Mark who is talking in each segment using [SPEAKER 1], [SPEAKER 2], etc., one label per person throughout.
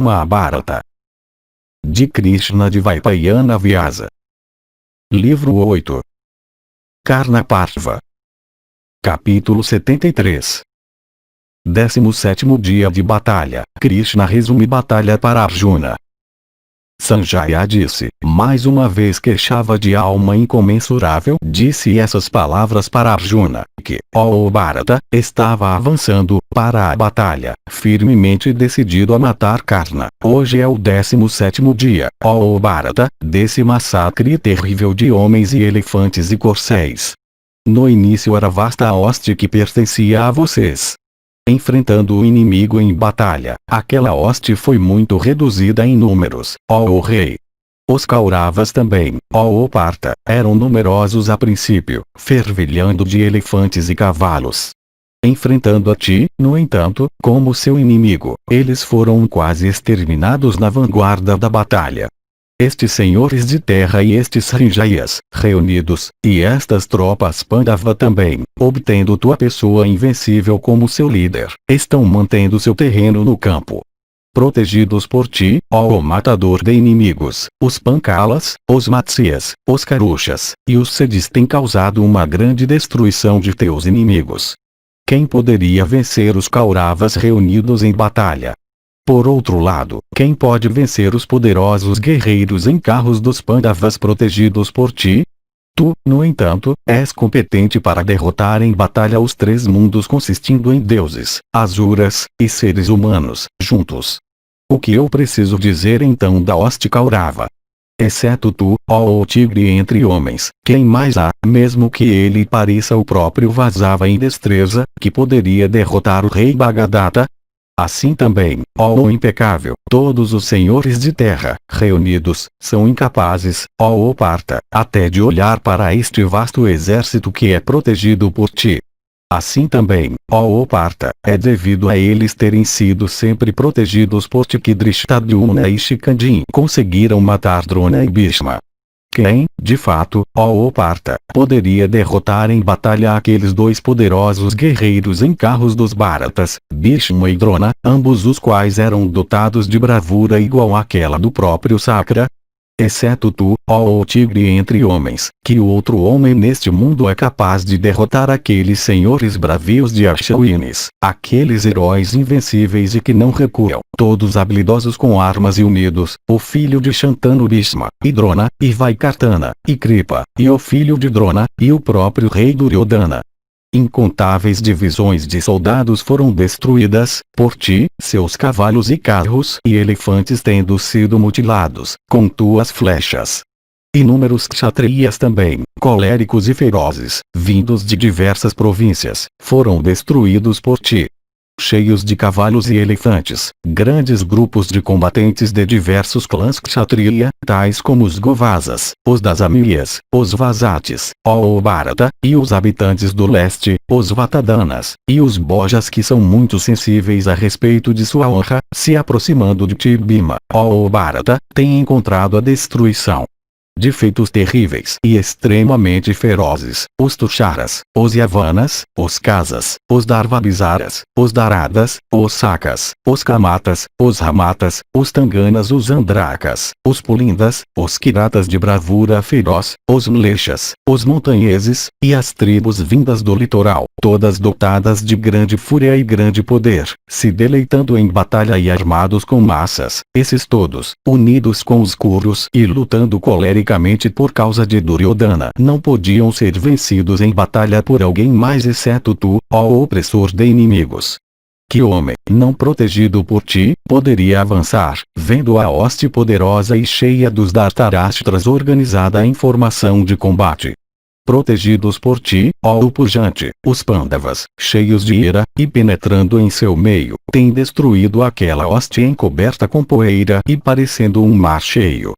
[SPEAKER 1] Mahabharata. De Krishna de Vaipayana Vyasa. Livro 8. Karna Parva. Capítulo 73. 17º dia de batalha. Krishna resume batalha para Arjuna. Sanjaya disse, mais uma vez queixava de alma incomensurável, disse essas palavras para Arjuna, que, ó Bharata, estava avançando para a batalha, firmemente decidido a matar Karna. Hoje é o 17º dia, ó Bharata, desse massacre terrível de homens e elefantes e corcéis. No início era vasta a hoste que pertencia a vocês. Enfrentando o inimigo em batalha, aquela hoste foi muito reduzida em números, ó rei. Os Kauravas também, ó Partha, eram numerosos a princípio, fervilhando de elefantes e cavalos. Enfrentando a ti, no entanto, como seu inimigo, eles foram quase exterminados na vanguarda da batalha. Estes senhores de terra e estes Sanjayas, reunidos, e estas tropas Pandava também, obtendo tua pessoa invencível como seu líder, estão mantendo seu terreno no campo. Protegidos por ti, ó matador de inimigos, os Pancalas, os Matsyas, os Karushas, e os Sedis têm causado uma grande destruição de teus inimigos. Quem poderia vencer os Kauravas reunidos em batalha? Por outro lado, quem pode vencer os poderosos guerreiros em carros dos Pandavas protegidos por ti? Tu, no entanto, és competente para derrotar em batalha os três mundos consistindo em deuses, asuras, e seres humanos, juntos. O que eu preciso dizer então da hoste Kaurava? Exceto tu, ó tigre entre homens, quem mais há, mesmo que ele pareça o próprio Vasava em destreza, que poderia derrotar o rei Bhagadatta? Assim também, ó impecável, todos os senhores de terra, reunidos, são incapazes, ó Partha, até de olhar para este vasto exército que é protegido por ti. Assim também, ó Partha, é devido a eles terem sido sempre protegidos por ti que Drishtadyumna e Shikandi conseguiram matar Drona e Bhishma. Quem, de fato, ó Partha, poderia derrotar em batalha aqueles dois poderosos guerreiros em carros dos Bharatas, Bhishma e Drona, ambos os quais eram dotados de bravura igual àquela do próprio Sakra? Exceto tu, ó tigre entre homens, que outro homem neste mundo é capaz de derrotar aqueles senhores bravios de Ashwinis, aqueles heróis invencíveis e que não recuam, todos habilidosos com armas e unidos, o filho de Shantanu Bhishma, e Drona, e Vaikartana, e Kripa, e o filho de Drona, e o próprio rei Duryodhana. Incontáveis divisões de soldados foram destruídas, por ti, seus cavalos e carros e elefantes tendo sido mutilados, com tuas flechas. Inúmeros kshatriyas também, coléricos e ferozes, vindos de diversas províncias, foram destruídos por ti. Cheios de cavalos e elefantes, grandes grupos de combatentes de diversos clãs kshatriya, tais como os Govasas, os Dasamiyas, os Vasatis, ó Bharata, e os habitantes do leste, os Vatadanas, e os Bojas que são muito sensíveis a respeito de sua honra, se aproximando de ti Bhima, ó Bharata, têm encontrado a destruição. De feitos terríveis e extremamente ferozes, os Tusharas, os Yavanas, os Kasas, os Darvabizaras, os Daradas, os Sakas, os Kamatas, os Ramatas, os Tanganas, os Andrakas, os Pulindas, os Kiratas de bravura feroz, os Mlechas, os montanheses, e as tribos vindas do litoral, todas dotadas de grande fúria e grande poder, se deleitando em batalha e armados com massas, esses todos, unidos com os Kurus e lutando colericamente por causa de Duryodhana, não podiam ser vencidos em batalha por alguém mais exceto tu, ó opressor de inimigos. Que homem, não protegido por ti, poderia avançar, vendo a hoste poderosa e cheia dos Dhartarashtras organizada em formação de combate? Protegidos por ti, ó pujante, os Pandavas, cheios de ira, e penetrando em seu meio, têm destruído aquela hoste encoberta com poeira e parecendo um mar cheio.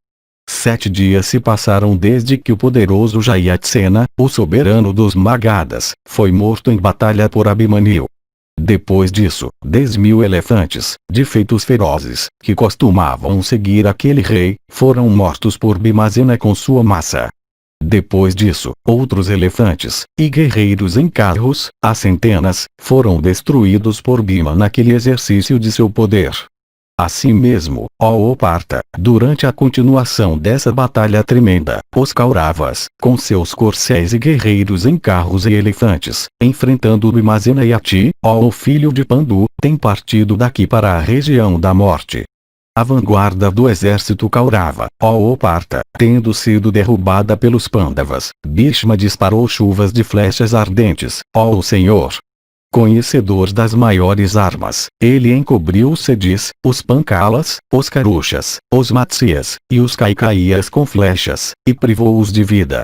[SPEAKER 1] 7 dias se passaram desde que o poderoso Jayatsena, o soberano dos Magadas, foi morto em batalha por Abhimanyu. Depois disso, 10.000 elefantes, de feitos ferozes, que costumavam seguir aquele rei, foram mortos por Bhimazena com sua massa. Depois disso, outros elefantes, e guerreiros em carros, a centenas, foram destruídos por Bhima naquele exercício de seu poder. Assim mesmo, ó Parta, durante a continuação dessa batalha tremenda, os Kauravas, com seus corcéis e guerreiros em carros e elefantes, enfrentando Bhimazena e Ati, ó filho de Pandu, têm partido daqui para a região da morte. A vanguarda do exército Kaurava, ó Parta, tendo sido derrubada pelos Pandavas, Bhishma disparou chuvas de flechas ardentes, ó Senhor. Conhecedor das maiores armas, ele encobriu os Sedis, os Pancalas, os Karushas, os Matsyas, e os Kaikaias com flechas, e privou-os de vida.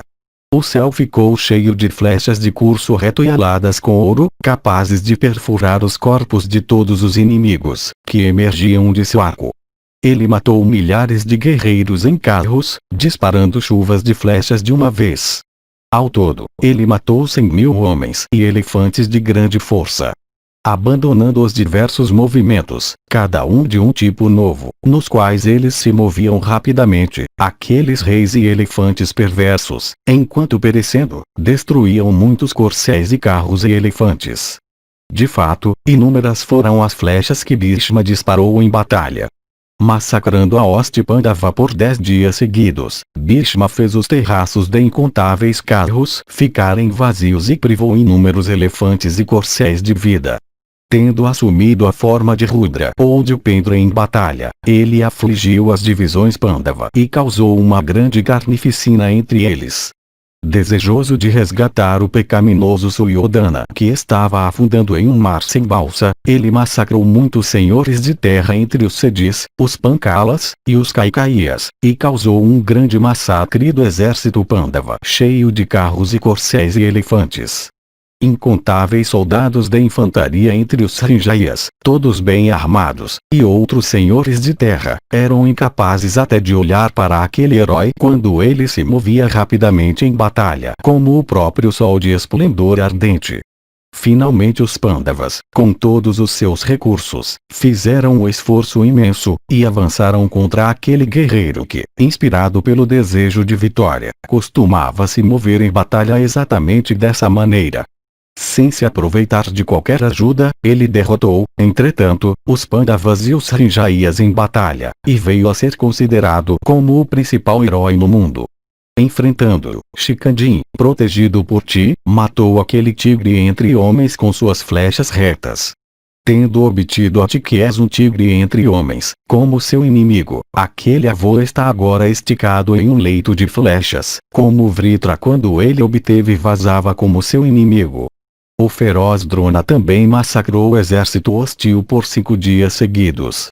[SPEAKER 1] O céu ficou cheio de flechas de curso reto e aladas com ouro, capazes de perfurar os corpos de todos os inimigos, que emergiam de seu arco. Ele matou milhares de guerreiros em carros, disparando chuvas de flechas de uma vez. Ao todo, ele matou 100.000 homens e elefantes de grande força. Abandonando os diversos movimentos, cada um de um tipo novo, nos quais eles se moviam rapidamente, aqueles reis e elefantes perversos, enquanto perecendo, destruíam muitos corcéis e carros e elefantes. De fato, inúmeras foram as flechas que Bhishma disparou em batalha. Massacrando a hoste Pandava por 10 dias seguidos, Bhishma fez os terraços de incontáveis carros ficarem vazios e privou inúmeros elefantes e corcéis de vida. Tendo assumido a forma de Rudra ou de Upendra em batalha, ele afligiu as divisões Pandava e causou uma grande carnificina entre eles. Desejoso de resgatar o pecaminoso Suryodhana que estava afundando em um mar sem balsa, ele massacrou muitos senhores de terra entre os Sedis, os Pancalas, e os Kaikaias, e causou um grande massacre do exército Pandava cheio de carros e corcéis e elefantes. Incontáveis soldados de infantaria entre os Sanjayas, todos bem armados, e outros senhores de terra, eram incapazes até de olhar para aquele herói quando ele se movia rapidamente em batalha, como o próprio sol de esplendor ardente. Finalmente os Pandavas, com todos os seus recursos, fizeram um esforço imenso, e avançaram contra aquele guerreiro que, inspirado pelo desejo de vitória, costumava se mover em batalha exatamente dessa maneira. Sem se aproveitar de qualquer ajuda, ele derrotou, entretanto, os Pandavas e os Sanjayas em batalha, e veio a ser considerado como o principal herói no mundo. Enfrentando-o, Shikandi, protegido por ti, matou aquele tigre entre homens com suas flechas retas. Tendo obtido a ti que és um tigre entre homens, como seu inimigo, aquele avô está agora esticado em um leito de flechas, como Vritra quando ele obteve vazava como seu inimigo. O feroz Drona também massacrou o exército hostil por 5 dias seguidos.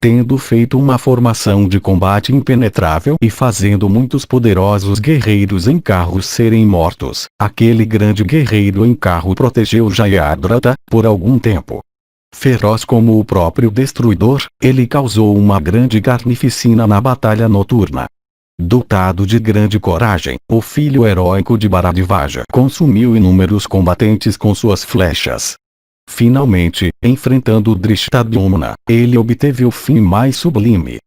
[SPEAKER 1] Tendo feito uma formação de combate impenetrável e fazendo muitos poderosos guerreiros em carros serem mortos, aquele grande guerreiro em carro protegeu Jayadratha, por algum tempo. Feroz como o próprio destruidor, ele causou uma grande carnificina na batalha noturna. Dotado de grande coragem, o filho heróico de Bharadvaja consumiu inúmeros combatentes com suas flechas. Finalmente, enfrentando Drishtadyumna, ele obteve o fim mais sublime.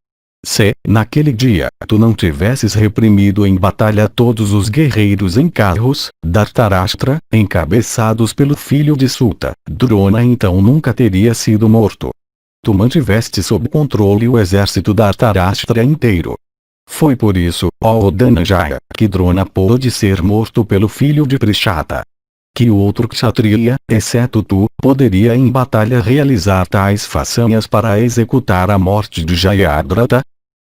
[SPEAKER 1] Se, naquele dia, tu não tivesses reprimido em batalha todos os guerreiros em carros, Dhritarashtra, encabeçados pelo filho de Suta, Drona então nunca teria sido morto. Tu mantiveste sob controle o exército Dhritarashtra inteiro. Foi por isso, ó Dhananjaya, que Drona pôde ser morto pelo filho de Prishata. Que o outro Kshatriya, exceto tu, poderia em batalha realizar tais façanhas para executar a morte de Jayadratha?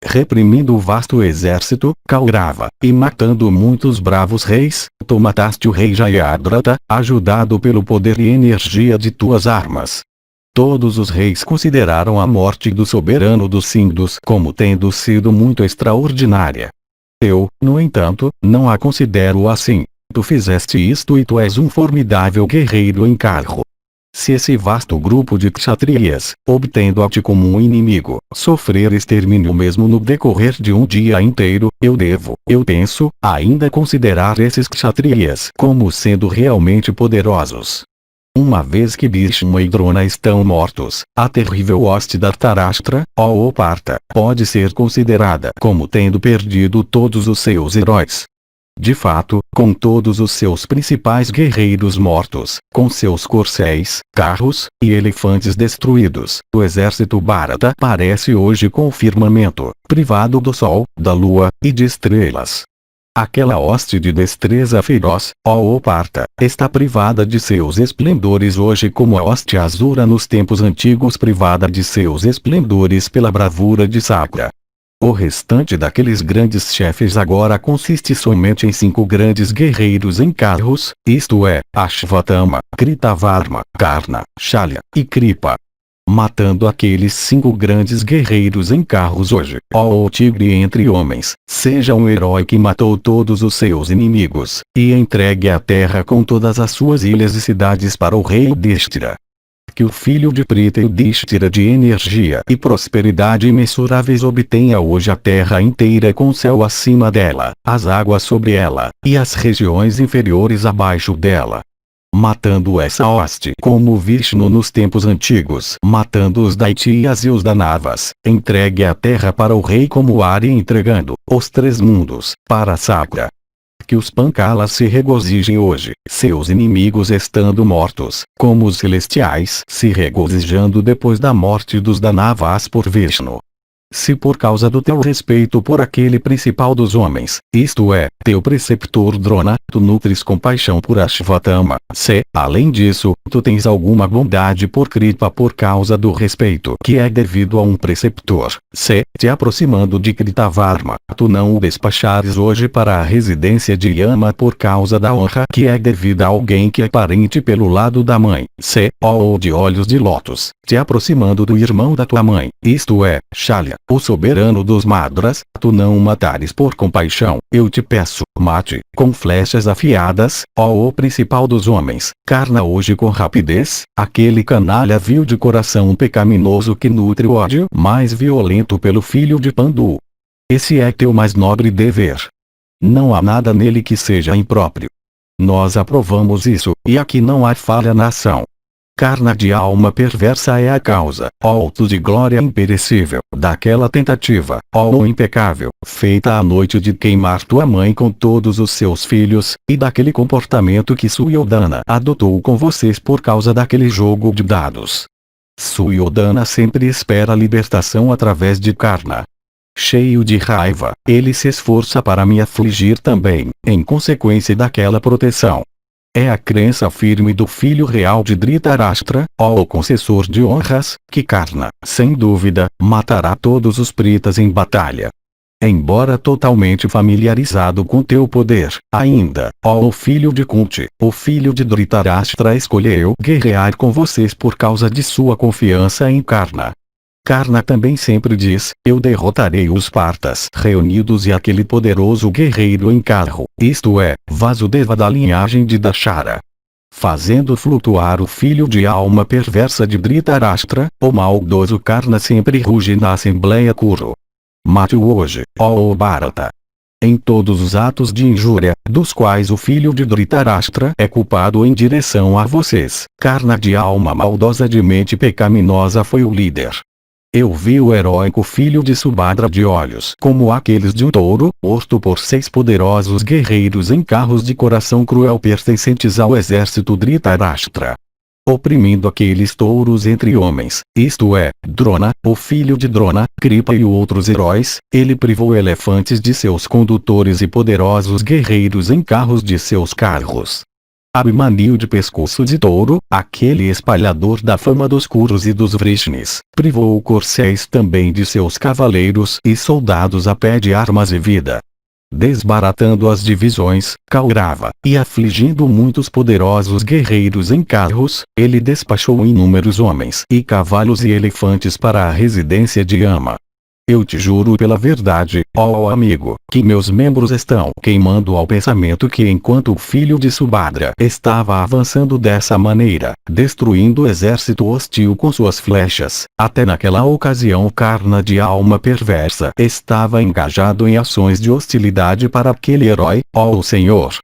[SPEAKER 1] Reprimindo o vasto exército, Kaurava, e matando muitos bravos reis, tu mataste o rei Jayadratha, ajudado pelo poder e energia de tuas armas. Todos os reis consideraram a morte do soberano dos Sindhus como tendo sido muito extraordinária. Eu, no entanto, não a considero assim. Tu fizeste isto e tu és um formidável guerreiro em carro. Se esse vasto grupo de kshatriyas, obtendo a ti como um inimigo, sofrer extermínio mesmo no decorrer de um dia inteiro, eu penso, ainda considerar esses kshatriyas como sendo realmente poderosos. Uma vez que Bhishma e Drona estão mortos, a terrível hoste Dhritarashtra, ó Parta, pode ser considerada como tendo perdido todos os seus heróis. De fato, com todos os seus principais guerreiros mortos, com seus corcéis, carros, e elefantes destruídos, o exército Bharata parece hoje com o firmamento, privado do sol, da lua, e de estrelas. Aquela hoste de destreza feroz, ó Partha, está privada de seus esplendores hoje como a hoste Asura nos tempos antigos privada de seus esplendores pela bravura de Sakra. O restante daqueles grandes chefes agora consiste somente em 5 grandes guerreiros em carros, isto é, Ashvatthama, Kritavarma, Karna, Shalya e Kripa. Matando aqueles 5 grandes guerreiros em carros hoje, ó tigre entre homens, seja um herói que matou todos os seus inimigos, e entregue a terra com todas as suas ilhas e cidades para o rei Yudhishthira. Que o filho de Pritha Yudhishthira de energia e prosperidade imensuráveis obtenha hoje a terra inteira com o céu acima dela, as águas sobre ela, e as regiões inferiores abaixo dela. Matando essa hoste como Vishnu nos tempos antigos, matando os Daityas e os Danavas, entregue a terra para o rei como Ari entregando os 3 mundos para Sakra. Que os Pancalas se regozijem hoje, seus inimigos estando mortos, como os celestiais se regozijando depois da morte dos Danavas por Vishnu. Se por causa do teu respeito por aquele principal dos homens, isto é, teu preceptor Drona, tu nutres compaixão por Ashvatthama, se, além disso, tu tens alguma bondade por Kripa por causa do respeito que é devido a um preceptor, se, te aproximando de Kritavarma, tu não o despachares hoje para a residência de Yama por causa da honra que é devida a alguém que é parente pelo lado da mãe, se, ó de olhos de lótus, te aproximando do irmão da tua mãe, isto é, Shalya, o soberano dos Madras, tu não o matares por compaixão, eu te peço, mate, com flechas afiadas, ó o principal dos homens, Karna hoje com rapidez, aquele canalha vil de coração pecaminoso que nutre o ódio mais violento pelo filho de Pandu. Esse é teu mais nobre dever. Não há nada nele que seja impróprio. Nós aprovamos isso, e aqui não há falha na ação. Karna de alma perversa é a causa, ó tu de glória imperecível, daquela tentativa, ó o impecável, feita à noite de queimar tua mãe com todos os seus filhos, e daquele comportamento que Suyoddhana adotou com vocês por causa daquele jogo de dados. Suyoddhana sempre espera a libertação através de Karna. Cheio de raiva, ele se esforça para me afligir também, em consequência daquela proteção. É a crença firme do filho real de Dhritarashtra, ó o concessor de honras, que Karna, sem dúvida, matará todos os Pritas em batalha. Embora totalmente familiarizado com teu poder, ainda, ó o filho de Kunti, o filho de Dhritarashtra escolheu guerrear com vocês por causa de sua confiança em Karna. Karna também sempre diz, eu derrotarei os Partas reunidos e aquele poderoso guerreiro em carro, isto é, Vasudeva da linhagem de Dashara. Fazendo flutuar o filho de alma perversa de Dhritarashtra, o maldoso Karna sempre ruge na assembleia Kuru. Mate-o hoje, ó Bharata. Em todos os atos de injúria, dos quais o filho de Dhritarashtra é culpado em direção a vocês, Karna de alma maldosa de mente pecaminosa foi o líder. Eu vi o heróico filho de Subhadra de olhos como aqueles de um touro, morto por 6 poderosos guerreiros em carros de coração cruel pertencentes ao exército Dhritarashtra. Oprimindo aqueles touros entre homens, isto é, Drona, o filho de Drona, Kripa e outros heróis, ele privou elefantes de seus condutores e poderosos guerreiros em carros de seus carros. Abhimanyu de pescoço de touro, aquele espalhador da fama dos Kurus e dos Vrishnis, privou corcéis também de seus cavaleiros e soldados a pé de armas e vida. Desbaratando as divisões, Kaurava, e afligindo muitos poderosos guerreiros em carros, ele despachou inúmeros homens e cavalos e elefantes para a residência de Yama. Eu te juro pela verdade, ó amigo, que meus membros estão queimando ao pensamento que enquanto o filho de Subhadra estava avançando dessa maneira, destruindo o exército hostil com suas flechas, até naquela ocasião Karna de alma perversa estava engajado em ações de hostilidade para aquele herói, ó Senhor.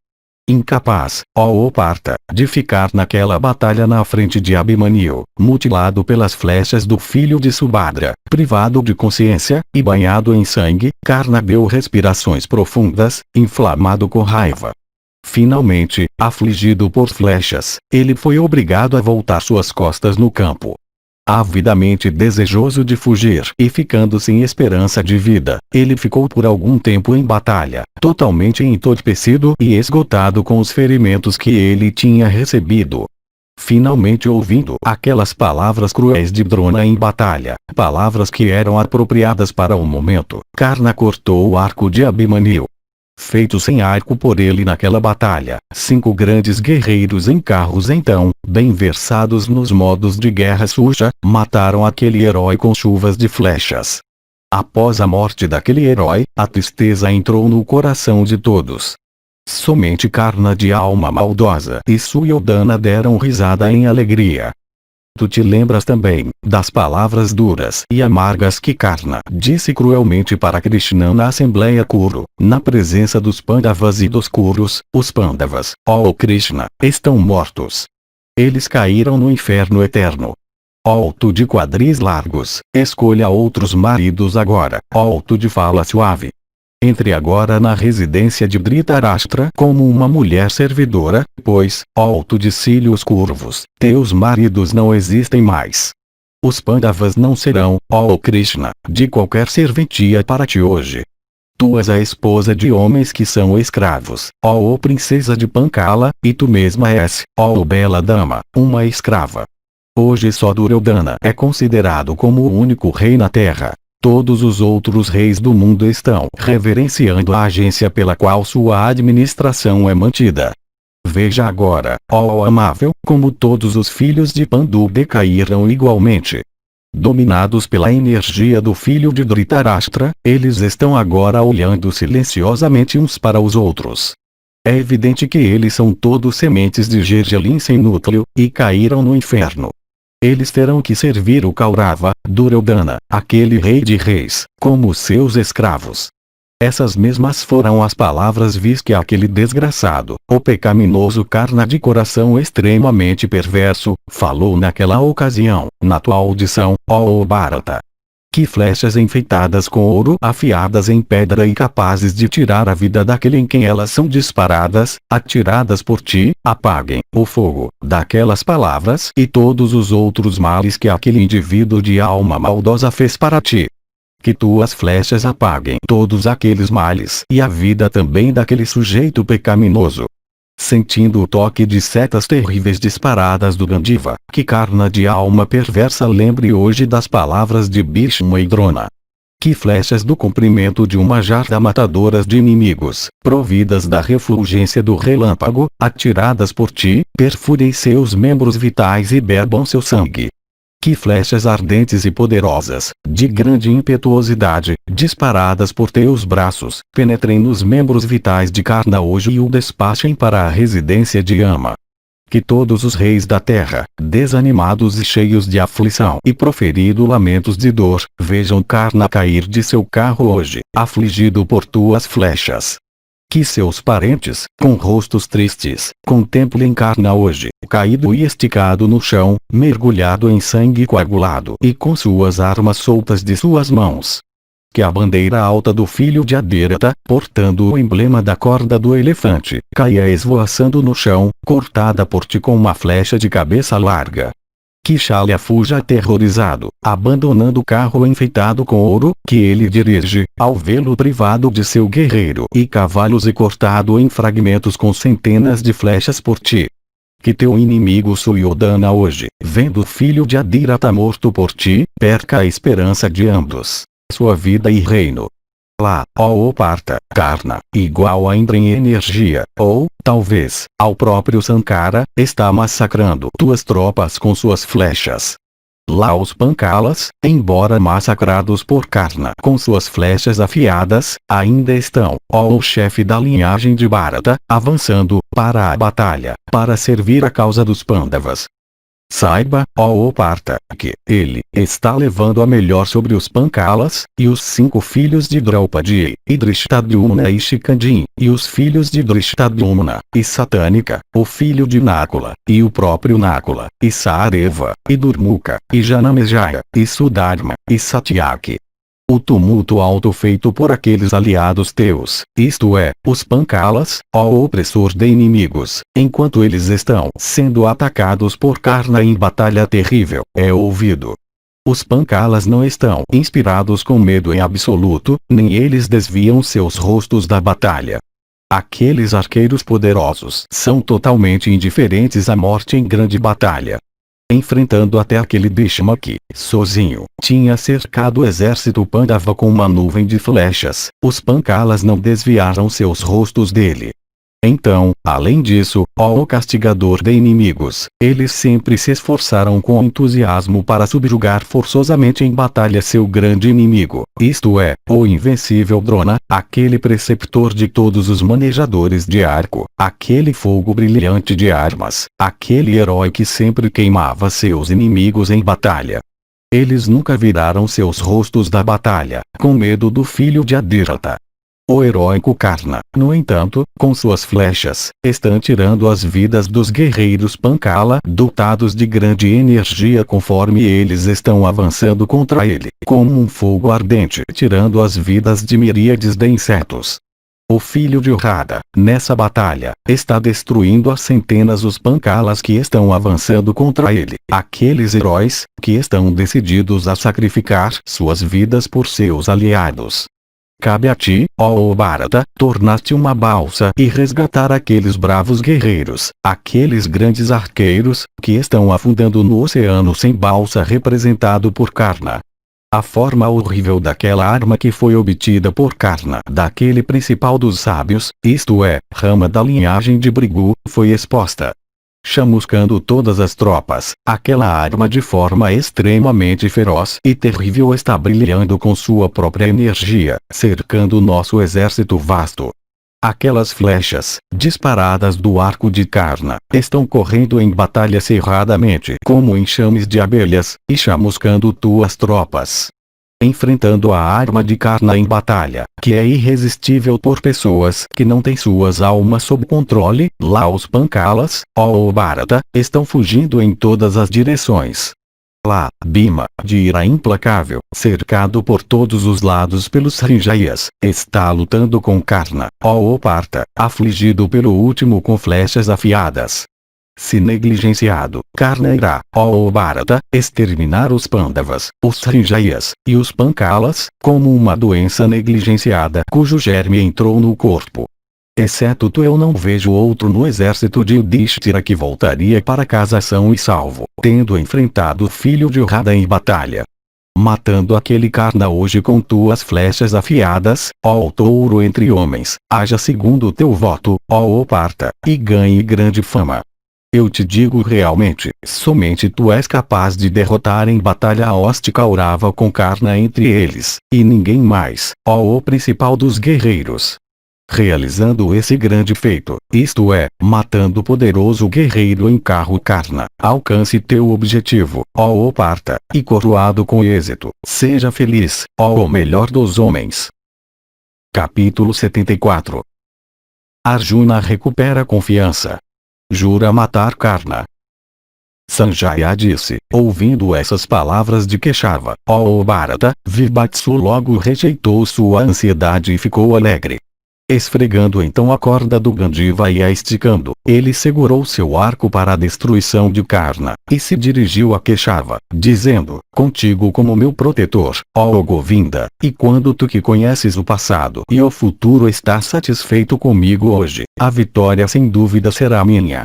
[SPEAKER 1] Incapaz, ó Parta, de ficar naquela batalha na frente de Abhimanyu, mutilado pelas flechas do filho de Subhadra, privado de consciência, e banhado em sangue, Karna deu respirações profundas, inflamado com raiva. Finalmente, afligido por flechas, ele foi obrigado a voltar suas costas no campo. Avidamente desejoso de fugir e ficando sem esperança de vida, ele ficou por algum tempo em batalha, totalmente entorpecido e esgotado com os ferimentos que ele tinha recebido. Finalmente ouvindo aquelas palavras cruéis de Drona em batalha, palavras que eram apropriadas para o momento, Karna cortou o arco de Abhimanyu. Feito sem arco por ele naquela batalha, 5 grandes guerreiros em carros então, bem versados nos modos de guerra suja, mataram aquele herói com chuvas de flechas. Após a morte daquele herói, a tristeza entrou no coração de todos. Somente Karna de alma maldosa e Suyoddhana deram risada em alegria. Tu te lembras também das palavras duras e amargas que Karna disse cruelmente para Krishna na Assembleia Kuru, na presença dos Pandavas e dos Kurus. Os Pandavas, ó Krishna, estão mortos. Eles caíram no inferno eterno. Ó tu de quadris largos, escolha outros maridos agora. Ó tu de fala suave. Entre agora na residência de Dhritarashtra como uma mulher servidora, pois, ó tu de cílios curvos, teus maridos não existem mais. Os Pandavas não serão, ó Krishna, de qualquer serventia para ti hoje. Tu és a esposa de homens que são escravos, ó princesa de Pancala, e tu mesma és, ó bela dama, uma escrava. Hoje só Duryodhana é considerado como o único rei na terra. Todos os outros reis do mundo estão reverenciando a agência pela qual sua administração é mantida. Veja agora, ó amável, como todos os filhos de Pandu decaíram igualmente. Dominados pela energia do filho de Dhritarashtra, eles estão agora olhando silenciosamente uns para os outros. É evidente que eles são todos sementes de gergelim sem núcleo, e caíram no inferno. Eles terão que servir o Kaurava, Duryodhana, aquele rei de reis, como seus escravos. Essas mesmas foram as palavras vis que aquele desgraçado, o pecaminoso Karna de coração extremamente perverso, falou naquela ocasião, na tua audição, ó Bharata. Que flechas enfeitadas com ouro afiadas em pedra e capazes de tirar a vida daquele em quem elas são disparadas, atiradas por ti, apaguem o fogo daquelas palavras e todos os outros males que aquele indivíduo de alma maldosa fez para ti. Que tuas flechas apaguem todos aqueles males e a vida também daquele sujeito pecaminoso. Sentindo o toque de setas terríveis disparadas do Gandiva, que Karna de alma perversa lembre hoje das palavras de Bhishma e Drona. Que flechas do comprimento de uma jarda matadoras de inimigos, providas da refulgência do relâmpago, atiradas por ti, perfurem seus membros vitais e bebam seu sangue. Que flechas ardentes e poderosas, de grande impetuosidade, disparadas por teus braços, penetrem nos membros vitais de Karna hoje e o despachem para a residência de Yama. Que todos os reis da terra, desanimados e cheios de aflição e proferindo lamentos de dor, vejam Karna cair de seu carro hoje, afligido por tuas flechas. Que seus parentes, com rostos tristes, contemplem Karna hoje, caído e esticado no chão, mergulhado em sangue coagulado e com suas armas soltas de suas mãos. Que a bandeira alta do filho de Adhirata, portando o emblema da corda do elefante, caia esvoaçando no chão, cortada por ti com uma flecha de cabeça larga. Que Shalya fuja aterrorizado, abandonando o carro enfeitado com ouro, que ele dirige, ao vê-lo privado de seu guerreiro e cavalos e cortado em fragmentos com centenas de flechas por ti. Que teu inimigo Suyoddhana hoje, vendo o filho de Adhirata morto por ti, perca a esperança de ambos, sua vida e reino. Lá, ó Parta, Karna, igual a Indra em energia, ou, talvez, ao próprio Sankara, está massacrando tuas tropas com suas flechas. Lá os Pancalas, embora massacrados por Karna com suas flechas afiadas, ainda estão, ó o chefe da linhagem de Bharata, avançando para a batalha, para servir a causa dos Pandavas. Saiba, ó Parta, que ele está levando a melhor sobre os Pancalas, e os 5 filhos de Draupadi, e Drishtadyumna e Shikandi, e os filhos de Drishtadyumna, e Satânica, o filho de Nakula, e o próprio Nakula, e Saareva, e Durmuka, e Janamejaya, e Sudharma, e Satyaki. O tumulto alto feito por aqueles aliados teus, isto é, os Pancalas, ó opressor de inimigos, enquanto eles estão sendo atacados por Karna em batalha terrível, é ouvido. Os Pancalas não estão inspirados com medo em absoluto, nem eles desviam seus rostos da batalha. Aqueles arqueiros poderosos são totalmente indiferentes à morte em grande batalha. Enfrentando até aquele Bhishma que, sozinho, tinha cercado o exército Pandava com uma nuvem de flechas, os Pancalas não desviaram seus rostos dele. Então, além disso, ó castigador de inimigos, eles sempre se esforçaram com entusiasmo para subjugar forçosamente em batalha seu grande inimigo, isto é, o invencível Drona, aquele preceptor de todos os manejadores de arco, aquele fogo brilhante de armas, aquele herói que sempre queimava seus inimigos em batalha. Eles nunca viraram seus rostos da batalha, com medo do filho de Adhirata. O heróico Karna, no entanto, com suas flechas, está tirando as vidas dos guerreiros Pancala dotados de grande energia conforme eles estão avançando contra ele, como um fogo ardente tirando as vidas de miríades de insetos. O filho de Urrada, nessa batalha, está destruindo a centenas os Pancalas que estão avançando contra ele, aqueles heróis, que estão decididos a sacrificar suas vidas por seus aliados. Cabe a ti, ó Bharata, tornar-te uma balsa e resgatar aqueles bravos guerreiros, aqueles grandes arqueiros, que estão afundando no oceano sem balsa representado por Karna. A forma horrível daquela arma que foi obtida por Karna daquele principal dos sábios, isto é, rama da linhagem de Brigu, foi exposta. Chamuscando todas as tropas, aquela arma de forma extremamente feroz e terrível está brilhando com sua própria energia, cercando nosso exército vasto. Aquelas flechas, disparadas do arco de Karna, estão correndo em batalha cerradamente como enxames de abelhas, e chamuscando tuas tropas. Enfrentando a arma de Karna em batalha, que é irresistível por pessoas que não têm suas almas sob controle, lá os Pancalas, ó Bharata, estão fugindo em todas as direções. Lá, Bhima, de ira implacável, cercado por todos os lados pelos Srinjayas, está lutando com Karna, ó Partha, afligido pelo último com flechas afiadas. Se negligenciado, Karna irá, ó Bharata, exterminar os Pandavas, os Srinjayas, e os Pancalas, como uma doença negligenciada cujo germe entrou no corpo. Exceto tu eu não vejo outro no exército de Yudhishthira que voltaria para casa são e salvo, tendo enfrentado o filho de Urrada em batalha. Matando aquele Karna hoje com tuas flechas afiadas, ó touro entre homens, haja segundo o teu voto, ó Partha, e ganhe grande fama. Eu te digo realmente, somente tu és capaz de derrotar em batalha a hoste Kaurava com Karna entre eles, e ninguém mais, ó o principal dos guerreiros. Realizando esse grande feito, isto é, matando o poderoso guerreiro em carro Karna, alcance teu objetivo, ó Partha, e coroado com êxito, seja feliz, ó o melhor dos homens. Capítulo 74. Arjuna recupera confiança. Jura matar Karna. Sanjaya disse, ouvindo essas palavras de Keshava, ó Bharata, Vibhatsu logo rejeitou sua ansiedade e ficou alegre. Esfregando então a corda do Gandiva e a esticando, ele segurou seu arco para a destruição de Karna, e se dirigiu a Keshava, dizendo, contigo como meu protetor, ó Govinda, e quando tu que conheces o passado e o futuro estás satisfeito comigo hoje, a vitória sem dúvida será minha.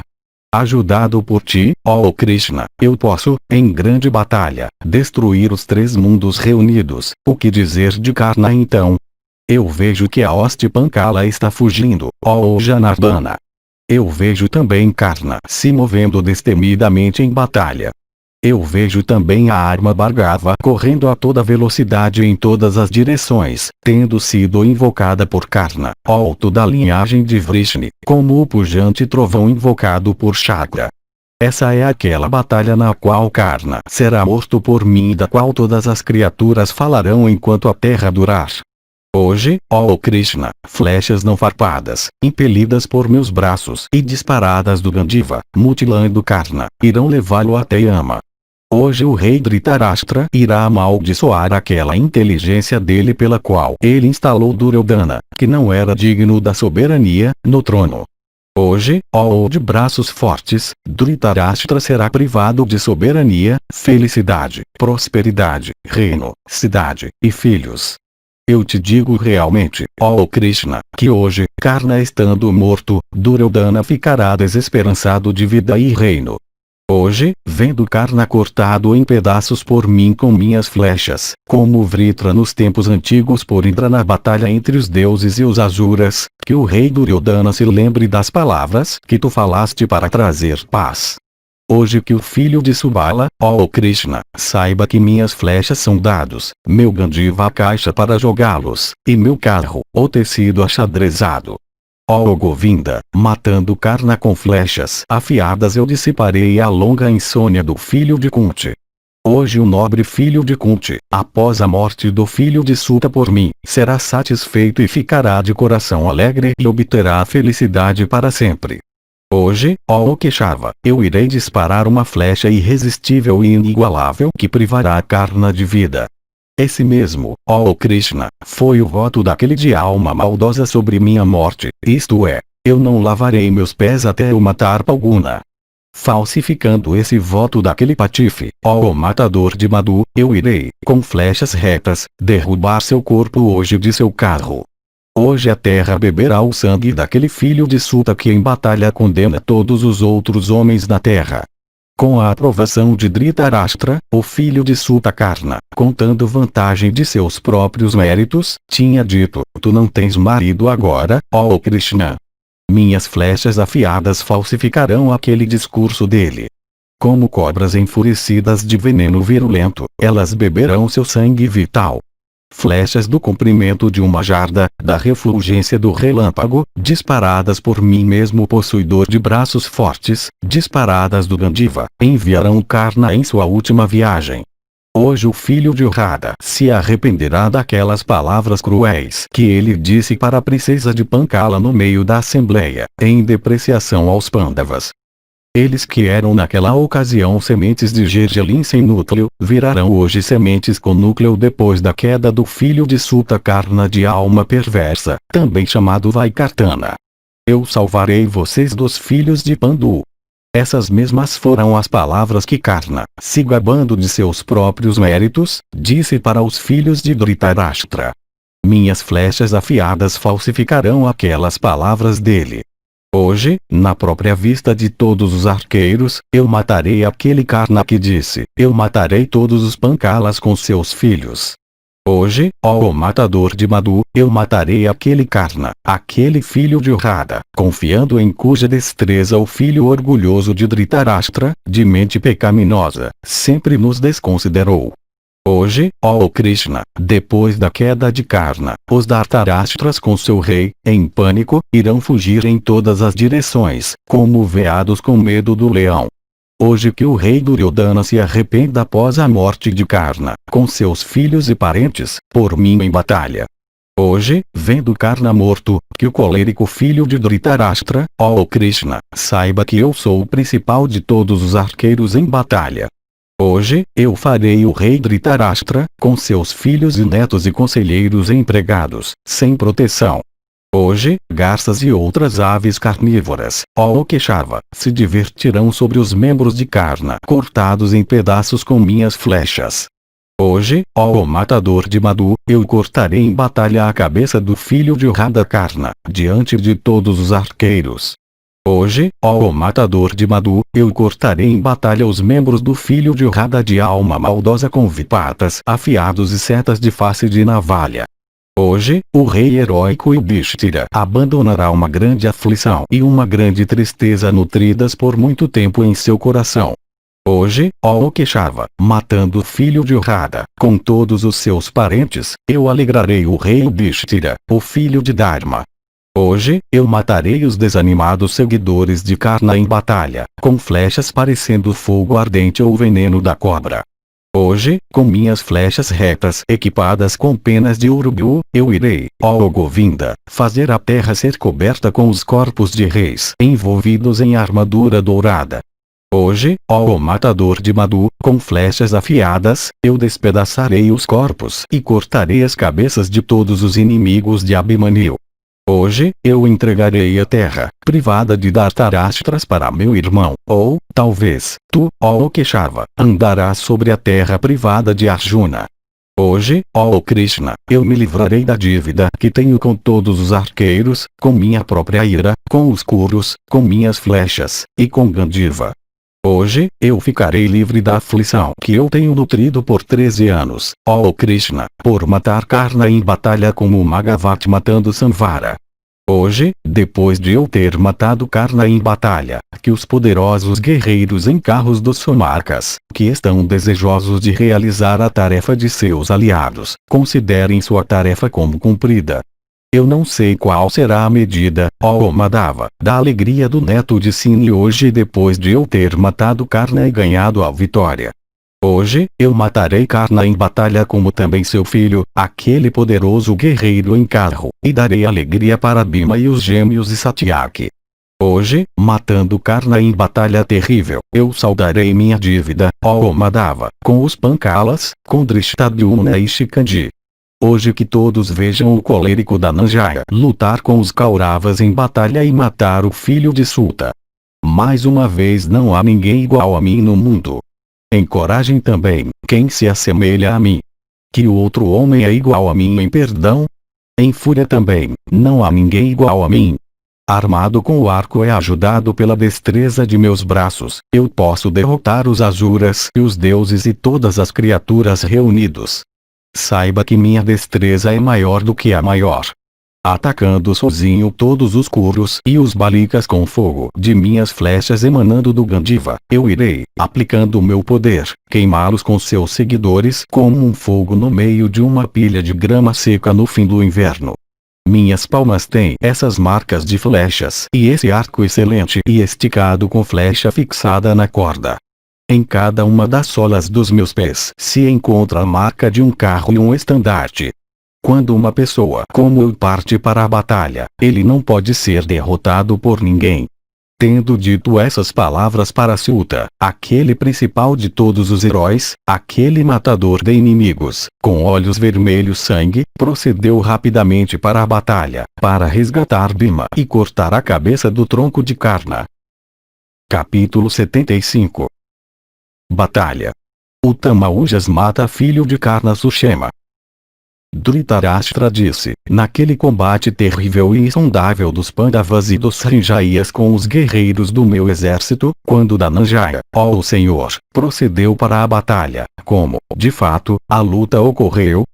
[SPEAKER 1] Ajudado por ti, ó Krishna, eu posso, em grande batalha, destruir os 3 mundos reunidos. O que dizer de Karna então? Eu vejo que a hoste Pancala está fugindo, ó Janardana. Eu vejo também Karna se movendo destemidamente em batalha. Eu vejo também a arma Bhargava correndo a toda velocidade em todas as direções, tendo sido invocada por Karna, alto da linhagem de Vrishni, como o pujante trovão invocado por Chakra. Essa é aquela batalha na qual Karna será morto por mim e da qual todas as criaturas falarão enquanto a terra durar. Hoje, ó Krishna, flechas não farpadas, impelidas por meus braços e disparadas do Gandiva, mutilando Karna, irão levá-lo até Yama. Hoje o rei Dhritarashtra irá amaldiçoar aquela inteligência dele pela qual ele instalou Duryodhana, que não era digno da soberania, no trono. Hoje, ó de braços fortes, Dhritarashtra será privado de soberania, felicidade, prosperidade, reino, cidade, e filhos. Eu te digo realmente, ó Krishna, que hoje, Karna estando morto, Duryodhana ficará desesperançado de vida e reino. Hoje, vendo Karna cortado em pedaços por mim com minhas flechas, como Vritra nos tempos antigos por Indra na batalha entre os deuses e os Asuras, que o rei Duryodhana se lembre das palavras que tu falaste para trazer paz. Hoje que o filho de Subala, ó Krishna, saiba que minhas flechas são dados, meu Gandiva a caixa para jogá-los, e meu carro, o tecido achadrezado. Ó Govinda, matando Karna com flechas afiadas eu dissiparei a longa insônia do filho de Kunti. Hoje o nobre filho de Kunti, após a morte do filho de Suta por mim, será satisfeito e ficará de coração alegre e obterá a felicidade para sempre. Hoje, ó Keshava, eu irei disparar uma flecha irresistível e inigualável que privará Karna de vida. Esse mesmo, ó Krishna, foi o voto daquele de alma maldosa sobre minha morte, isto é, eu não lavarei meus pés até o matar Palguna. Falsificando esse voto daquele patife, ó matador de Madhu, eu irei, com flechas retas, derrubar seu corpo hoje de seu carro. Hoje a terra beberá o sangue daquele filho de Suta que em batalha condena todos os outros homens na terra. Com a aprovação de Dhritarashtra, o filho de Suta Karna, contando vantagem de seus próprios méritos, tinha dito, tu não tens marido agora, ó Krishna. Minhas flechas afiadas falsificarão aquele discurso dele. Como cobras enfurecidas de veneno virulento, elas beberão seu sangue vital. Flechas do comprimento de uma jarda, da refulgência do relâmpago, disparadas por mim mesmo possuidor de braços fortes, disparadas do Gandiva, enviarão Karna em sua última viagem. Hoje o filho de Radha se arrependerá daquelas palavras cruéis que ele disse para a princesa de Pancala no meio da assembleia, em depreciação aos Pandavas. Eles que eram naquela ocasião sementes de gergelim sem núcleo, virarão hoje sementes com núcleo depois da queda do filho de Suta Karna de alma perversa, também chamado Vaikartana. Eu salvarei vocês dos filhos de Pandu. Essas mesmas foram as palavras que Karna, se gabando de seus próprios méritos, disse para os filhos de Dhritarashtra. Minhas flechas afiadas falsificarão aquelas palavras dele. Hoje, na própria vista de todos os arqueiros, eu matarei aquele Karna que disse, eu matarei todos os Pancalas com seus filhos. Hoje, ó matador de Madhu, eu matarei aquele Karna, aquele filho de Radha, confiando em cuja destreza o filho orgulhoso de Dhritarashtra, de mente pecaminosa, sempre nos desconsiderou. Hoje, ó Krishna, depois da queda de Karna, os Dhritarashtras com seu rei, em pânico, irão fugir em todas as direções, como veados com medo do leão. Hoje que o rei Duryodhana se arrependa após a morte de Karna, com seus filhos e parentes, por mim em batalha. Hoje, vendo Karna morto, que o colérico filho de Dhritarashtra, ó Krishna, saiba que eu sou o principal de todos os arqueiros em batalha. Hoje, eu farei o rei Dhritarashtra, com seus filhos e netos e conselheiros empregados, sem proteção. Hoje, garças e outras aves carnívoras, ó Keshava, se divertirão sobre os membros de Karna cortados em pedaços com minhas flechas. Hoje, ó matador de Madhu, eu cortarei em batalha a cabeça do filho de Radha Karna, diante de todos os arqueiros. Hoje, ó matador de Madhu, eu cortarei em batalha os membros do filho de Radha de alma maldosa com vipatas afiados e setas de face de navalha. Hoje, o rei heróico Yudhishthira abandonará uma grande aflição e uma grande tristeza nutridas por muito tempo em seu coração. Hoje, ó Keshava, matando o filho de Radha, com todos os seus parentes, eu alegrarei o rei Yudhishthira, o filho de Dharma. Hoje, eu matarei os desanimados seguidores de Karna em batalha, com flechas parecendo fogo ardente ou veneno da cobra. Hoje, com minhas flechas retas equipadas com penas de urubu, eu irei, ó Govinda, fazer a terra ser coberta com os corpos de reis envolvidos em armadura dourada. Hoje, ó matador de Madhu, com flechas afiadas, eu despedaçarei os corpos e cortarei as cabeças de todos os inimigos de Abhimanyu. Hoje, eu entregarei a terra, privada de Dhritarashtra para meu irmão, ou, talvez, tu, ó Keshava, andarás sobre a terra privada de Arjuna. Hoje, ó Krishna, eu me livrarei da dívida que tenho com todos os arqueiros, com minha própria ira, com os Kurus, com minhas flechas, e com Gandiva. Hoje, eu ficarei livre da aflição que eu tenho nutrido por 13 anos, ó Krishna, por matar Karna em batalha como Magavati matando Samvara. Hoje, depois de eu ter matado Karna em batalha, que os poderosos guerreiros em carros dos Somarkas, que estão desejosos de realizar a tarefa de seus aliados, considerem sua tarefa como cumprida. Eu não sei qual será a medida, ó Madhava, da alegria do neto de Sini hoje depois de eu ter matado Karna e ganhado a vitória. Hoje, eu matarei Karna em batalha como também seu filho, aquele poderoso guerreiro em carro, e darei alegria para Bhima e os gêmeos e Satyaki. Hoje, matando Karna em batalha terrível, eu saldarei minha dívida, ó Madhava, com os Pancalas, com Drishtadyumna e Shikandi. Hoje que todos vejam o colérico da Nanjaya lutar com os Kauravas em batalha e matar o filho de Suta. Mais uma vez não há ninguém igual a mim no mundo. Encorajem também quem se assemelha a mim. Que o outro homem é igual a mim em perdão? Em fúria também, não há ninguém igual a mim. Armado com o arco e ajudado pela destreza de meus braços, eu posso derrotar os Asuras e os deuses e todas as criaturas reunidos. Saiba que minha destreza é maior do que a maior. Atacando sozinho todos os Kurus e os Balikas com fogo de minhas flechas emanando do Gandiva, eu irei, aplicando o meu poder, queimá-los com seus seguidores como um fogo no meio de uma pilha de grama seca no fim do inverno. Minhas palmas têm essas marcas de flechas e esse arco excelente e esticado com flecha fixada na corda. Em cada uma das solas dos meus pés se encontra a marca de um carro e um estandarte. Quando uma pessoa como eu parte para a batalha, ele não pode ser derrotado por ninguém. Tendo dito essas palavras para Suta, aquele principal de todos os heróis, aquele matador de inimigos, com olhos vermelhos sangue, procedeu rapidamente para a batalha, para resgatar Bhima e cortar a cabeça do tronco de Karna. Capítulo 75. Batalha. O Tamaujas mata filho de Karna Sushema. Dhritarashtra disse, naquele combate terrível e insondável dos Pandavas e dos Sanjayas com os guerreiros do meu exército, quando Dhananjaya, ó o Senhor, procedeu para a batalha, como, de fato, a luta ocorreu?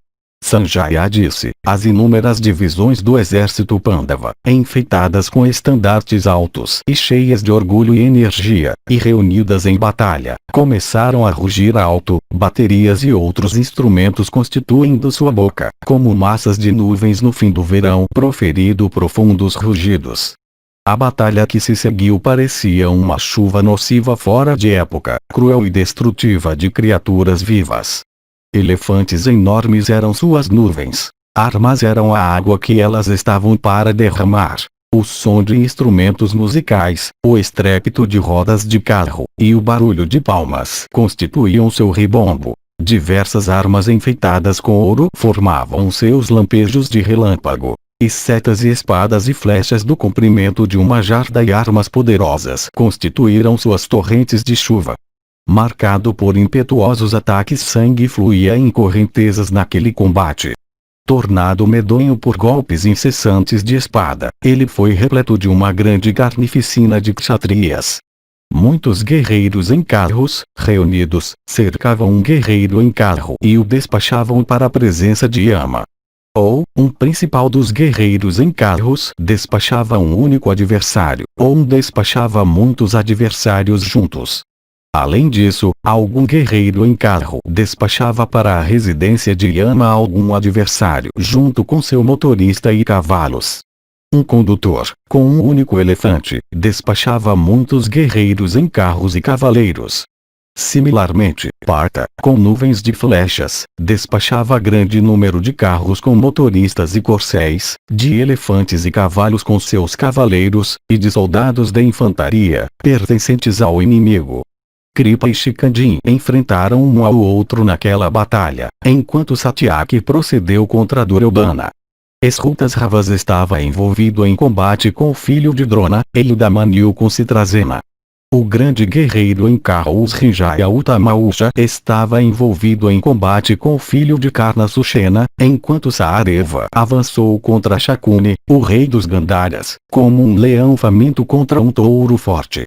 [SPEAKER 1] Sanjaya disse, as inúmeras divisões do exército Pandava, enfeitadas com estandartes altos e cheias de orgulho e energia, e reunidas em batalha, começaram a rugir alto, baterias e outros instrumentos constituindo sua boca, como massas de nuvens no fim do verão, proferindo profundos rugidos. A batalha que se seguiu parecia uma chuva nociva fora de época, cruel e destrutiva de criaturas vivas. Elefantes enormes eram suas nuvens. Armas eram a água que elas estavam para derramar. O som de instrumentos musicais, o estrépito de rodas de carro, e o barulho de palmas constituíam seu ribombo. Diversas armas enfeitadas com ouro formavam seus lampejos de relâmpago. E setas e espadas e flechas do comprimento de uma jarda e armas poderosas constituíram suas torrentes de chuva. Marcado por impetuosos ataques, sangue fluía em correntezas naquele combate. Tornado medonho por golpes incessantes de espada, ele foi repleto de uma grande carnificina de kshatriyas. Muitos guerreiros em carros, reunidos, cercavam um guerreiro em carro e o despachavam para a presença de Yama. Ou, um principal dos guerreiros em carros despachava um único adversário, ou despachava muitos adversários juntos. Além disso, algum guerreiro em carro despachava para a residência de Yama algum adversário junto com seu motorista e cavalos. Um condutor, com um único elefante, despachava muitos guerreiros em carros e cavaleiros. Similarmente, Parta, com nuvens de flechas, despachava grande número de carros com motoristas e corcéis, de elefantes e cavalos com seus cavaleiros, e de soldados da infantaria, pertencentes ao inimigo. Kripa e Shikandi enfrentaram um ao outro naquela batalha, enquanto Satyaki procedeu contra Duryodhana. Esrutasravas estava envolvido em combate com o filho de Drona, Eudamaniu com Citrasena. O grande guerreiro em carros Rinjaya Utamausha estava envolvido em combate com o filho de Karna Sushena, enquanto Saareva avançou contra Shakuni, o rei dos Gandharas, como um leão faminto contra um touro forte.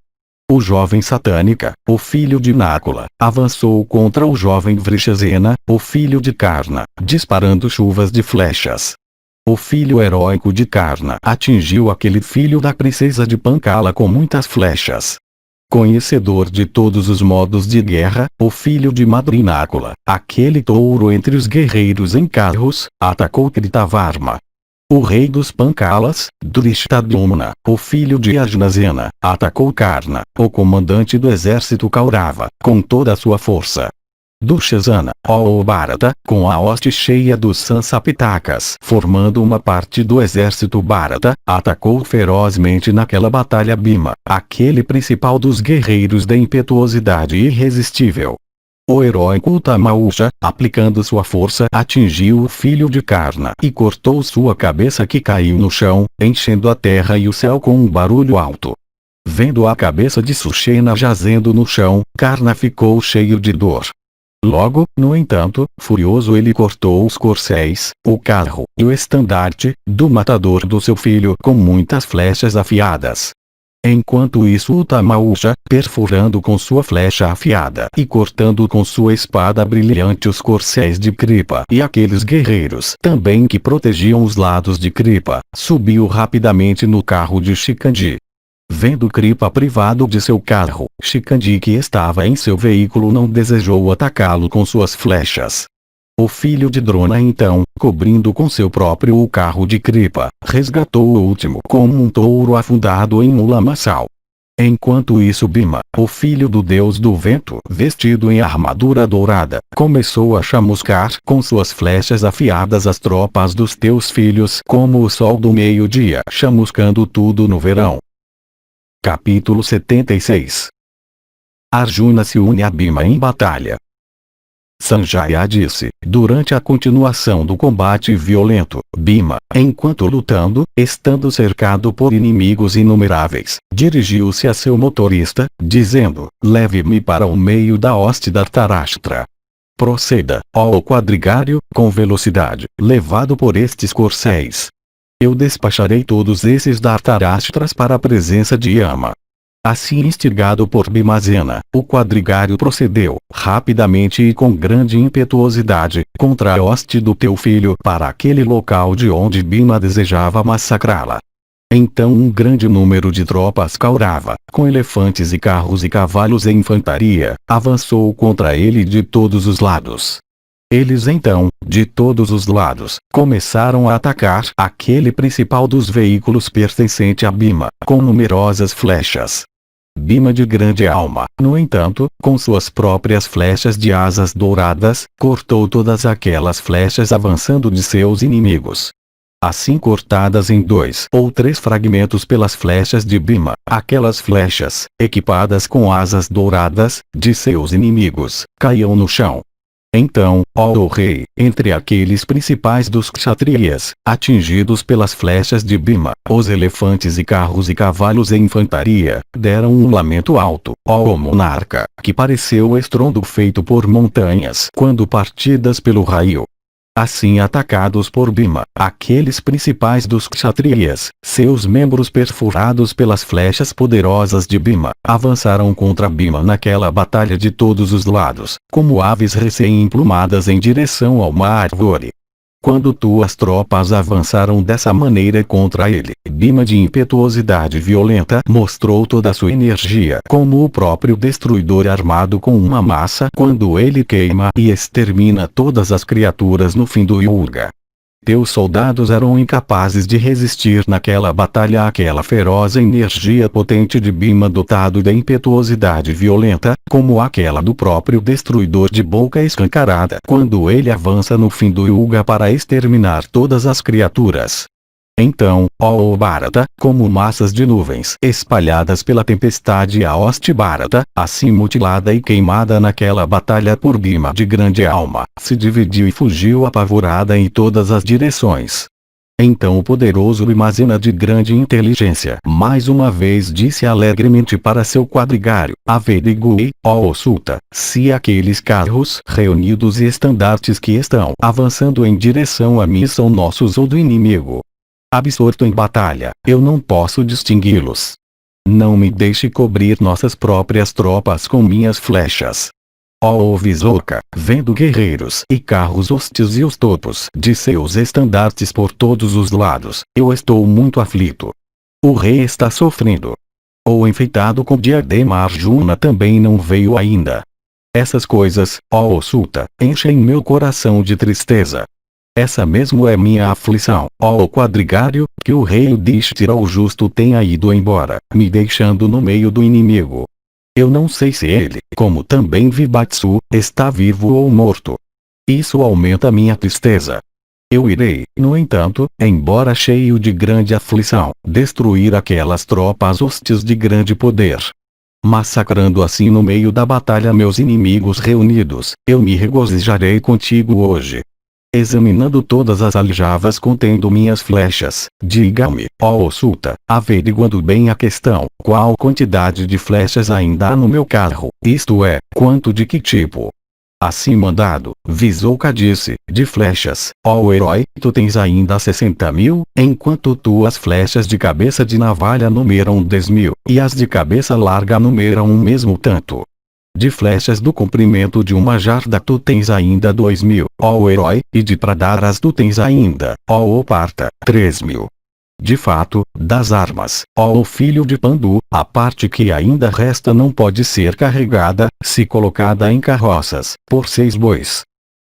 [SPEAKER 1] O jovem Satânica, o filho de Nakula, avançou contra o jovem Vrishasena, o filho de Karna, disparando chuvas de flechas. O filho heróico de Karna atingiu aquele filho da princesa de Pancala com muitas flechas. Conhecedor de todos os modos de guerra, o filho de Madrinakula, aquele touro entre os guerreiros em carros, atacou Kritavarma. O rei dos Pancalas, Drishtadyumna, o filho de Ajnasena, atacou Karna, o comandante do exército Kaurava, com toda a sua força. Dushasana, o Bharata, com a hoste cheia dos Sansapitakas formando uma parte do exército Bharata, atacou ferozmente naquela batalha Bhima, aquele principal dos guerreiros da impetuosidade irresistível. O heróico Utamausha, aplicando sua força, atingiu o filho de Karna e cortou sua cabeça que caiu no chão, enchendo a terra e o céu com um barulho alto. Vendo a cabeça de Sushena jazendo no chão, Karna ficou cheio de dor. Logo, no entanto, furioso ele cortou os corcéis, o carro e o estandarte do matador do seu filho com muitas flechas afiadas. Enquanto isso Utamausha, perfurando com sua flecha afiada e cortando com sua espada brilhante os corcéis de Kripa e aqueles guerreiros também que protegiam os lados de Kripa, subiu rapidamente no carro de Shikandi. Vendo Kripa privado de seu carro, Shikandi que estava em seu veículo não desejou atacá-lo com suas flechas. O filho de Drona então, cobrindo com seu próprio o carro de Kripa, resgatou o último como um touro afundado em um lamaçal. Enquanto isso Bhima, o filho do deus do vento, vestido em armadura dourada, começou a chamuscar com suas flechas afiadas as tropas dos teus filhos como o sol do meio-dia chamuscando tudo no verão. Capítulo 76. Arjuna se une a Bhima em batalha. Sanjaya disse, durante a continuação do combate violento, Bhima, enquanto lutando, estando cercado por inimigos inumeráveis, dirigiu-se a seu motorista, dizendo, leve-me para o meio da hoste Dhartarashtra. Proceda, ó quadrigário, com velocidade, levado por estes corcéis. Eu despacharei todos esses Dhartarashtras para a presença de Yama. Assim instigado por Bhimazena, o quadrigário procedeu, rapidamente e com grande impetuosidade, contra a hoste do teu filho para aquele local de onde Bhima desejava massacrá-la. Então um grande número de tropas Kaurava, com elefantes e carros e cavalos e infantaria, avançou contra ele de todos os lados. Eles então, de todos os lados, começaram a atacar aquele principal dos veículos pertencente a Bhima, com numerosas flechas. Bhima de grande alma, no entanto, com suas próprias flechas de asas douradas, cortou todas aquelas flechas avançando de seus inimigos. Assim cortadas em 2 ou 3 fragmentos pelas flechas de Bhima, aquelas flechas, equipadas com asas douradas, de seus inimigos, caíam no chão. Então, ó rei, entre aqueles principais dos kshatriyas, atingidos pelas flechas de Bhima, os elefantes e carros e cavalos e infantaria, deram um lamento alto, ó monarca, que pareceu o estrondo feito por montanhas quando partidas pelo raio. Assim atacados por Bhima, aqueles principais dos kshatriyas, seus membros perfurados pelas flechas poderosas de Bhima, avançaram contra Bhima naquela batalha de todos os lados, como aves recém-emplumadas em direção a uma árvore. Quando tuas tropas avançaram dessa maneira contra ele, Bhima de impetuosidade violenta mostrou toda a sua energia como o próprio destruidor armado com uma massa quando ele queima e extermina todas as criaturas no fim do Yuga. Teus soldados eram incapazes de resistir naquela batalha àquela feroz energia potente de Bhima dotado de impetuosidade violenta, como aquela do próprio destruidor de boca escancarada quando ele avança no fim do Yuga para exterminar todas as criaturas. Então, ó Bharata, como massas de nuvens espalhadas pela tempestade a hoste Bharata, assim mutilada e queimada naquela batalha por Bhima de grande alma, se dividiu e fugiu apavorada em todas as direções. Então o poderoso Bhimazena de grande inteligência mais uma vez disse alegremente para seu quadrigário, averigue, ó Sulta, se aqueles carros reunidos e estandartes que estão avançando em direção a mim são nossos ou do inimigo. Absorto em batalha, eu não posso distingui-los. Não me deixe cobrir nossas próprias tropas com minhas flechas. Ó Visoka, vendo guerreiros e carros hostis e os topos de seus estandartes por todos os lados, eu estou muito aflito. O rei está sofrendo. O enfeitado com diadema Arjuna também não veio ainda. Essas coisas, ó Sulta, enchem meu coração de tristeza. Essa mesmo é minha aflição, ó quadrigário, que o rei Yudhishthira o justo tenha ido embora, me deixando no meio do inimigo. Eu não sei se ele, como também Vibatsu, está vivo ou morto. Isso aumenta minha tristeza. Eu irei, no entanto, embora cheio de grande aflição, destruir aquelas tropas hostis de grande poder. Massacrando assim no meio da batalha meus inimigos reunidos, eu me regozijarei contigo hoje. Examinando todas as aljavas contendo minhas flechas, diga-me, ó Sulta, averiguando bem a questão, qual quantidade de flechas ainda há no meu carro, isto é, quanto de que tipo. Assim mandado, Visoka disse, de flechas, ó herói, tu tens ainda 60.000, enquanto tuas flechas de cabeça de navalha numeram 10.000, e as de cabeça larga numeram o mesmo tanto. De flechas do comprimento de uma jarda tu tens ainda 2.000, ó herói, e de pradaras tu tens ainda, ó Parta, 3.000. De fato, das armas, ó filho de Pandu, a parte que ainda resta não pode ser carregada, se colocada em carroças, por 6 bois.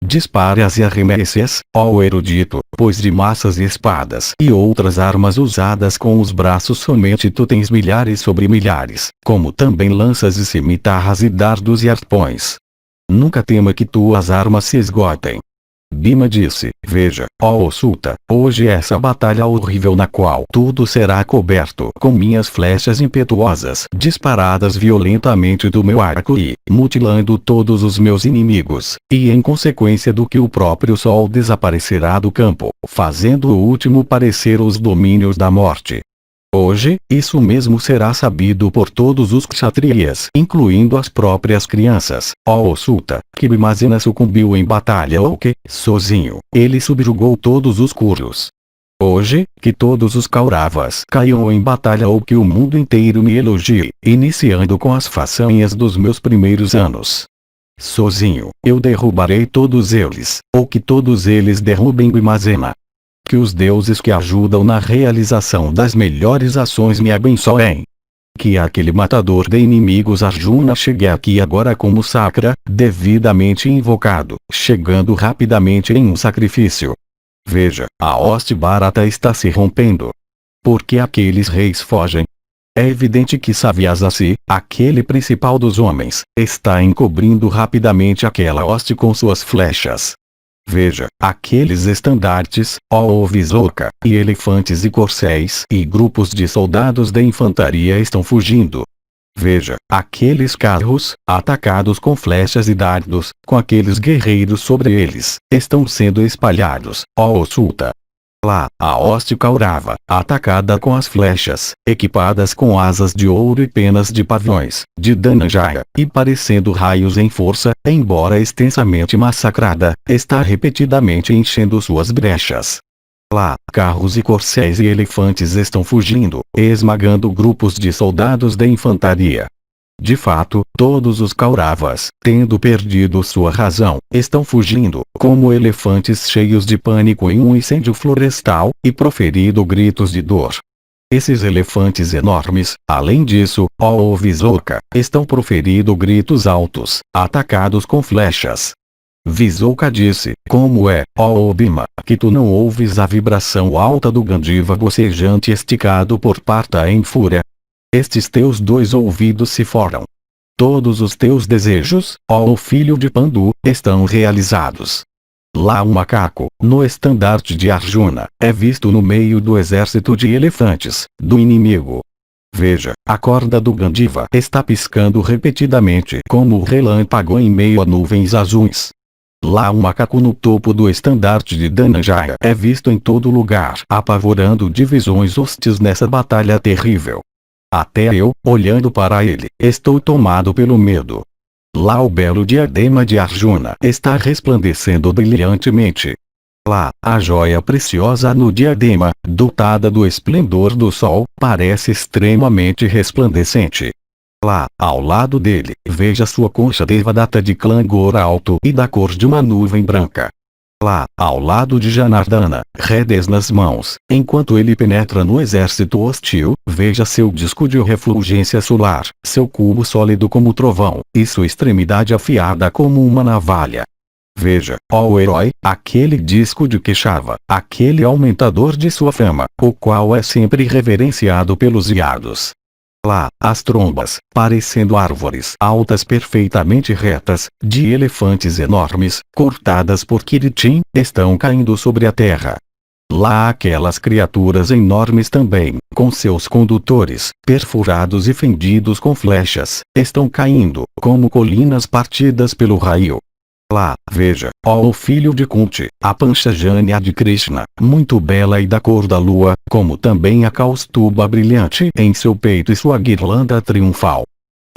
[SPEAKER 1] Dispare-as e arremesse-as, ó erudito, pois de massas e espadas e outras armas usadas com os braços somente tu tens milhares sobre milhares, como também lanças e cimitarras e dardos e arpões. Nunca tema que tuas armas se esgotem. Bhima disse, veja, ó Sulta, hoje essa batalha horrível na qual tudo será coberto com minhas flechas impetuosas disparadas violentamente do meu arco e, mutilando todos os meus inimigos, e em consequência do que o próprio sol desaparecerá do campo, fazendo o último parecer os domínios da morte. Hoje, isso mesmo será sabido por todos os kshatriyas, incluindo as próprias crianças, ó Sulta, que Bhimazena sucumbiu em batalha ou que, sozinho, ele subjugou todos os Kurus. Hoje, que todos os Kauravas caiam em batalha ou que o mundo inteiro me elogie, iniciando com as façanhas dos meus primeiros anos. Sozinho, eu derrubarei todos eles, ou que todos eles derrubem Bhimazena. Que os deuses que ajudam na realização das melhores ações me abençoem. Que aquele matador de inimigos Arjuna chegue aqui agora como Sakra, devidamente invocado, chegando rapidamente em um sacrifício. Veja, a hoste Bharata está se rompendo. Porque aqueles reis fogem? É evidente que Savyasasi, aquele principal dos homens, está encobrindo rapidamente aquela hoste com suas flechas. Veja, aqueles estandartes, ó Visoka, e elefantes e corcéis e grupos de soldados da infantaria estão fugindo. Veja, aqueles carros, atacados com flechas e dardos, com aqueles guerreiros sobre eles, estão sendo espalhados, ó Sulta. Lá, a hoste Kaurava, atacada com as flechas, equipadas com asas de ouro e penas de paviões, de Dhananjaya, e parecendo raios em força, embora extensamente massacrada, está repetidamente enchendo suas brechas. Lá, carros e corcéis e elefantes estão fugindo, esmagando grupos de soldados da infantaria. De fato, todos os Kauravas, tendo perdido sua razão, estão fugindo, como elefantes cheios de pânico em um incêndio florestal, e proferindo gritos de dor. Esses elefantes enormes, além disso, ó Visoka, estão proferindo gritos altos, atacados com flechas. Visuca disse, como é, ó Bhima, que tu não ouves a vibração alta do Gandiva bocejante esticado por Partha em fúria? Estes teus dois ouvidos se foram. Todos os teus desejos, ó filho de Pandu, estão realizados. Lá um macaco, no estandarte de Arjuna, é visto no meio do exército de elefantes, do inimigo. Veja, a corda do Gandiva está piscando repetidamente como o relâmpago em meio a nuvens azuis. Lá um macaco no topo do estandarte de Dhananjaya é visto em todo lugar, apavorando divisões hostis nessa batalha terrível. Até eu, olhando para ele, estou tomado pelo medo. Lá o belo diadema de Arjuna está resplandecendo brilhantemente. Lá, a joia preciosa no diadema, dotada do esplendor do sol, parece extremamente resplandecente. Lá, ao lado dele, veja sua concha devadatta de clangor alto e da cor de uma nuvem branca. Lá, ao lado de Janardana, rédeas nas mãos, enquanto ele penetra no exército hostil, veja seu disco de refulgência solar, seu cubo sólido como trovão, e sua extremidade afiada como uma navalha. Veja, ó herói, aquele disco de Keshava, aquele aumentador de sua fama, o qual é sempre reverenciado pelos iados. Lá, as trombas, parecendo árvores altas perfeitamente retas, de elefantes enormes, cortadas por Kiritim, estão caindo sobre a terra. Lá aquelas criaturas enormes também, com seus condutores, perfurados e fendidos com flechas, estão caindo, como colinas partidas pelo raio. Lá, veja, ó filho de Kunti, a Panchajanya de Krishna, muito bela e da cor da lua, como também a Kaustuba brilhante em seu peito e sua guirlanda triunfal.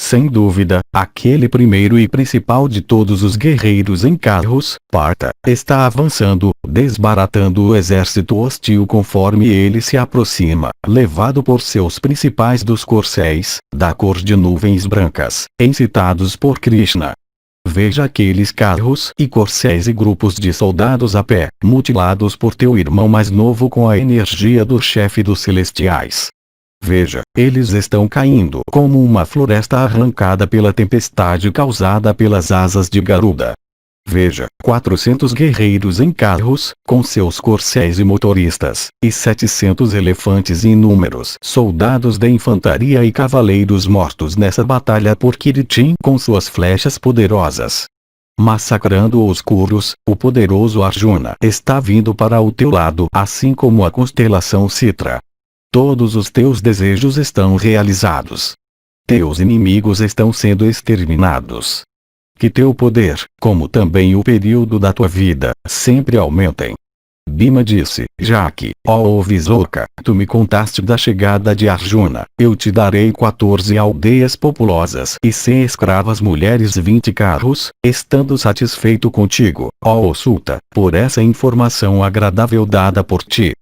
[SPEAKER 1] Sem dúvida, aquele primeiro e principal de todos os guerreiros em carros, Partha, está avançando, desbaratando o exército hostil conforme ele se aproxima, levado por seus principais dos corcéis, da cor de nuvens brancas, incitados por Krishna. Veja aqueles carros e corcéis e grupos de soldados a pé, mutilados por teu irmão mais novo com a energia do chefe dos celestiais. Veja, eles estão caindo como uma floresta arrancada pela tempestade causada pelas asas de Garuda. Veja, 400 guerreiros em carros, com seus corcéis e motoristas, e 700 elefantes inúmeros soldados da infantaria e cavaleiros mortos nessa batalha por Kiritim com suas flechas poderosas. Massacrando os Kurus, o poderoso Arjuna está vindo para o teu lado assim como a constelação Citra. Todos os teus desejos estão realizados. Teus inimigos estão sendo exterminados. Que teu poder, como também o período da tua vida, sempre aumentem. Bhima disse, já que, ó Visuca, tu me contaste da chegada de Arjuna, eu te darei 14 aldeias populosas e 100 escravas mulheres e 20 carros, estando satisfeito contigo, ó Sulta, por essa informação agradável dada por ti.